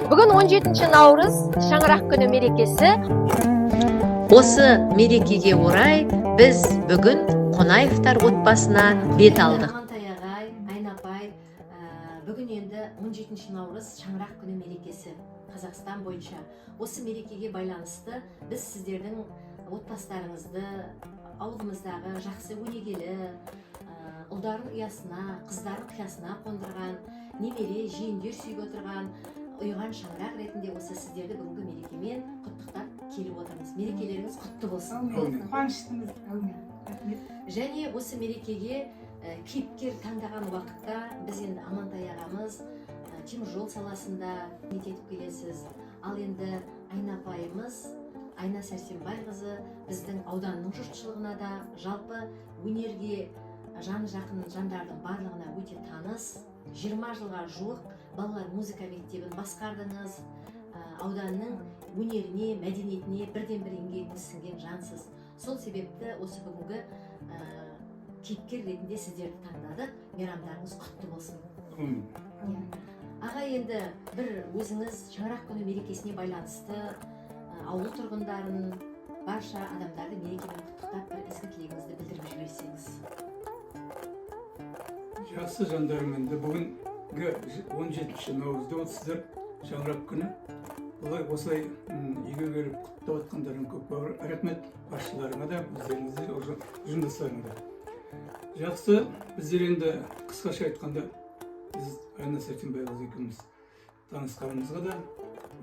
Бүгін 17 наурыз Шаңырақ күні мерекесі. Осы мерекеге орай біз бүгін Қонаевтар отбасына бет алдық. Амантай ағай, Айнапай, бүгін енді 17 наурыз Шаңырақ күні мерекесі Қазақстан бойынша. Осы мерекеге байланысты біз сіздердің отбасыларыңызды ауылымыздағы жақсы өнегелі, ұлдардың ұясына, қыздардың қиясына қондырған, немере жиендер сүйіп отырған ұйыған шаңырақ ретінде осы сіздерді бүгінгі мерекемен құттықтап келіп отырмыз. Мерекелеріңіз құтты болсын. Қуаныштымыз. Және осы мерекеге кейіпкер таңдаған уақытта біз енді Амантай ағамыз теміржол саласында қызмет етіп келесіз. Ал енді Айнапайымыз, Айна Сәрсенбайқызы біздің ауданның жұртшылығына да, жалпы өнерге жаны жақын жандардың барлығына өте таныс. 20 жылға жуық балалар музыка мектебін басқардыңыз. Ауданның өнеріне, мәдениетіне бірден-бір еңбегіңіз сіңген жансыз. Сол себепті осы бүгінгі кейіпкер ретінде сіздерді таңдадық. Мейрамдарыңыз құтты болсын. Аға, енді бір өзіңіз Шаңырақ күні мерекесіне байланысты ауыл тұрғындарын, барша адамдарды мерекемен құттықтап, бір ізгі тілегіңізді білдіріп жіберсеңіз. Жақсы жандарым, енді бүгінгі 17 наурызда отсыздар Шаңырақ күні. Олай осылай үйге келіп құттықтап атқандарың көп бар. Рахмет басшыларыңа да, өздеріңізде, жұмыстарыңа да. Жақсы, біздер енді қысқаша айтқанда, біз Айна Сәрсенбайқызы екеуміз танысқанымызға да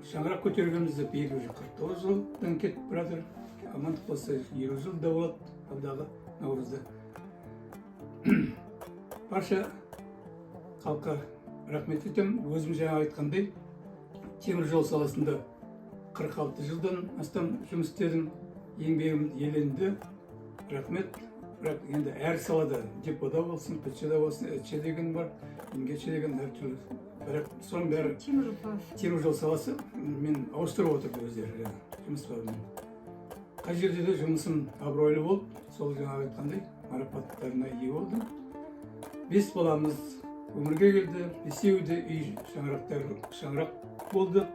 шаңырақ көтергенімізде биыл уже 49 жылдан кетіп жатыр. Амандық болса 20 жыл да болады алдағы наурызда. Барша халыққа рахмет етемін. Өзім жаңа айтқандай, темір жол саласында 46 жылдан астам жұмыс істедім. Еңбегім еленді. Рахмет. Бірақ енді әр салада депода болсын, петчеда болсын, әтше деген бар, еңгетше деген әр түрлі. Бірақ соның бәрі темір жол саласы мен ауыстырып отырды өздері жұмыс бабымен. Қай жерде де жұмысым абыройлы болып, сол жаңа айтқандай марапаттарына ие болдым. 5 баламыз өмірге келді, 5-еуі де үй шаңырақ болды.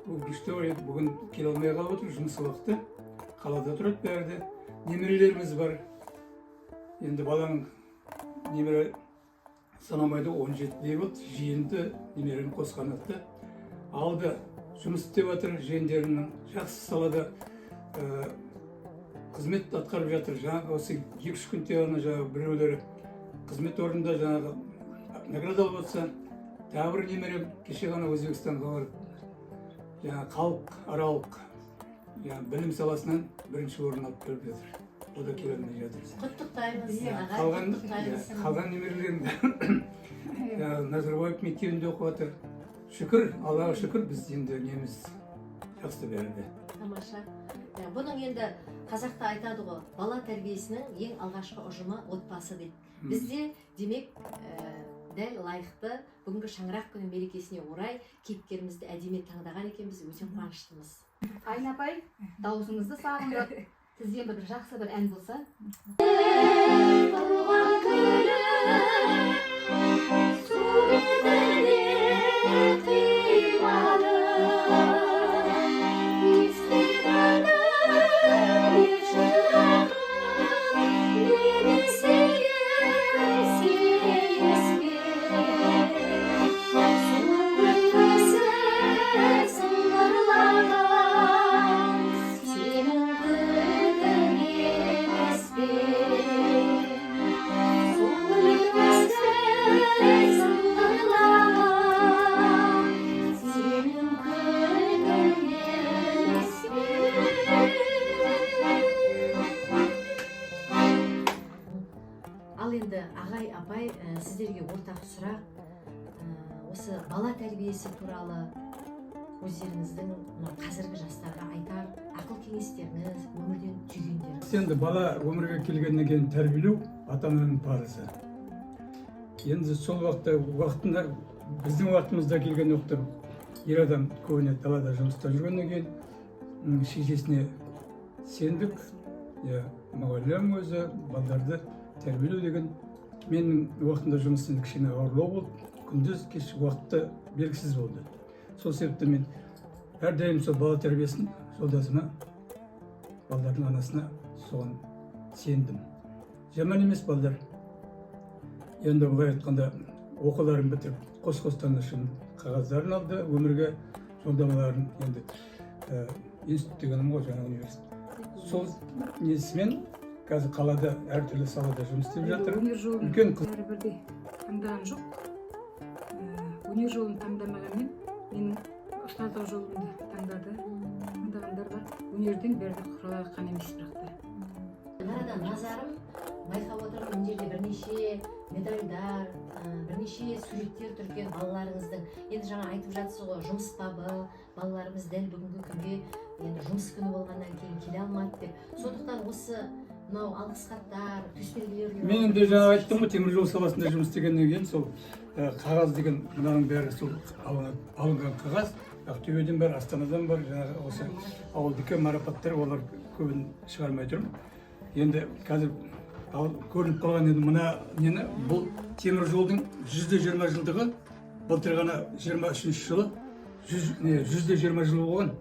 Бұл күшті ой, бүгін келе алмай қалып отыр, жұмыс уақыты қалада тұрады бәрі де. Немерелеріміз бар. Енді баланың немере санамайды 17 болды, жиенді немерені қосқан атты. Алды жұмыс істеп жатыр, жиендерінің жақсы салада қызмет атқарып жатыр. Жаңағы осы 2-3 күнде жаңағы біреулері қызмет орнында жаңағы награда алып отса, тағы бір немерем кеше ғана Өзбекстанға барып, жаңағы халық аралық білім саласынан бірінші орын алып келіп жатыр. О да келе алмай жатыр. Құттықтаймыз, ағай. Қалған немерелерім Назарбаев мектебінде оқып жатыр. Шүкір, Аллаға шүкір, біз енді неміз жақсы бәрінде. Тамаша. Бұның енді қазақта айтады ғой, бала тәрбиесінің ең алғашқы ұжымы отбасы дейді. Бізде демек дәл лайықты бүгінгі Шаңырақ күні мерекесіне орай кейіпкерімізді әдемі таңдаған екенбіз, өте қуаныштымыз. Айнапай, дауысыңызды сағындық. Сізден бір жақсы бір ән болса. Ағай, апай, сіздерге ортақ сұрақ, осы бала тәрбиесі туралы өздеріңіздің қазіргі жастарға айтар ақыл кеңестеріңіз, өмірден түйгендеріңіз. Енді бала өмірге келгеннен кейін тәрбиелеу ата-ананың парызы. Енді сол уақытында біздің уақытымызда келген уақытта ер адам көбіне далада жұмыста жүргеннен кейін шешесіне сендік, мұғалім өзі балаларды тәрбиелеу деген менің уақытымда жұмысым кішкене ауырлау болды, күндіз кеш уақыты белгісіз болды. Сол себепті мен әрдайым сол бала тәрбиесін жолдасыма, балалардың анасына соған сендім. Жаман емес балдар. Енді былай айтқанда оқуларын бітіріп, қос-қостан үшін қағаздарын алды, өмірге жолдамаларын енді институт дегенім ғой, жаңа университет. Сол несімен қазір қалада әртүрлі салада жұмыс істеп жатыр. Өнер жолын Үлкен қыз. бәрібірде таңдаған жоқ. Өнер жолын таңдамағанмен менің ұстаздық жолымды таңдады. Таңдағандар бар. Өнерден берді құралай қан емес бірақ та. Нарада назарым байқап отырмын, мына жерде бірнеше медальдар, бірнеше суреттер түрген балаларыңыздың. Енді жаңа айтып жатсыз ғой, жұмыс бабы, балаларымыз дәл бүгінгі күнге енді жұмыс күні болғаннан кейін келе алмады деп. Сондықтан осы мынау алғыс хаттар, төсбелгілер. Мен де жаңа айттым ғой, теміржол саласында жұмыс істегеннен кейін сол қағаз деген мынаның бәрі сол алынған қағаз. Ақтөбеден бар, Астанадан бар, жаңағы осы ауылдікі марапаттар, олар көбін шығармай тұрмын. Енді қазір көрініп қалған енді мына нені, бұл темір жолдың 120 жылдығы, былтыр ғана 23 жылы 120 жыл болған.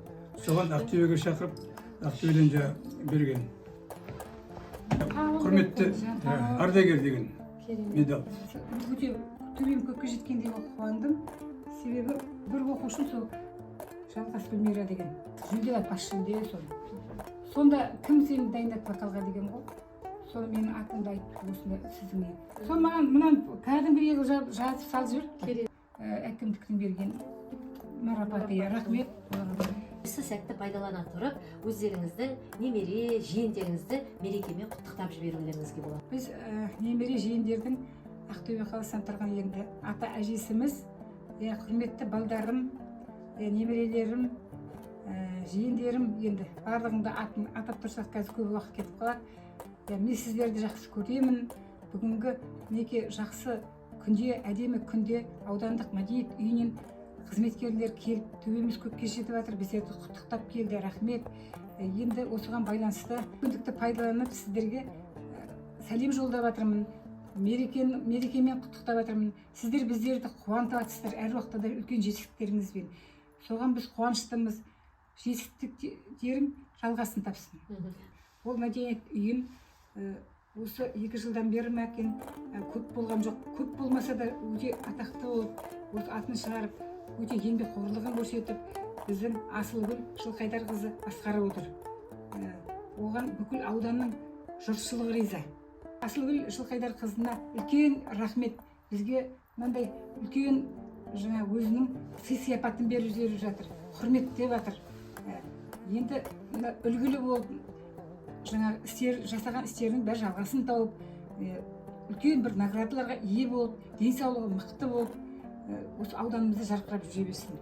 Соған Ақтөбеге шақырып, Ақтөбеден жаңа берген құрметті ардагер деген медаль. Өте төбем көкке жеткендей қуандым. Себебі бір оқушым сол Жалғас Гүлмира деген жүлде бар, бас жүлде сол. Сонда кім сені дайындады вокалға деген ғой. Соны менің атымды айтты, осында сіздің. Сол маған мынаны кәдімгідей жазып салып жіберді. Әкімдіктің берген марапаты, рахмет. Осы сәтті пайдалана тұрып, өздеріңіздің немере, жиендеріңізді мерекемен құттықтап жіберулеріңізге болады. Біз немере жиендердің Ақтөбе қаласынан тұрған енді ата әжесіміз, құрметті балдарым, немерелерім, жиендерім, енді барлығында атын атап тұрсақ қазір көп уақыт кетіп қалады. Мен сіздерді жақсы көремін. Бүгінгі неке жақсы күнде, әдемі күнде аудандық мәдениет үйінен қызметкерлер келіп, төбеміз көкке жетіп жатыр, біздерді құттықтап келді, рахмет. Енді осыған байланысты мүмкіндікті пайдаланып сіздерге сәлем жолдап жатырмын, мерекемен құттықтап жатырмын. Сіздер біздерді қуантып жатсыздар, әр уақытта да үлкен жетістіктеріңізбен. Соған біз қуаныштымыз, жетістіктерің жалғасын тапсын. Ол мәдениет үйін осы 2 жылдан бері мәкен көп болған жоқ. Көп болмаса да өте атақты болып, осы атын шығарып, өте еңбекқорлығын көрсетіп, біздің Асылгүл Жылқайдарқызы басқарып отыр. Оған бүкіл ауданның жұртшылығы риза. Асылгүл Жылқайдарқызына үлкен рахмет. Бізге мынандай үлкен жаңа өзінің сый-сияпатын беріп жатыр, құрметтеп жатыр. Енді үлгілі болып, жаңа жасаған істерінің бәрі жалғасын тауып, үлкен бір наградаларға ие болып, денсаулығы мықты болып, осы ауданымызды жарқырап жүре берсін.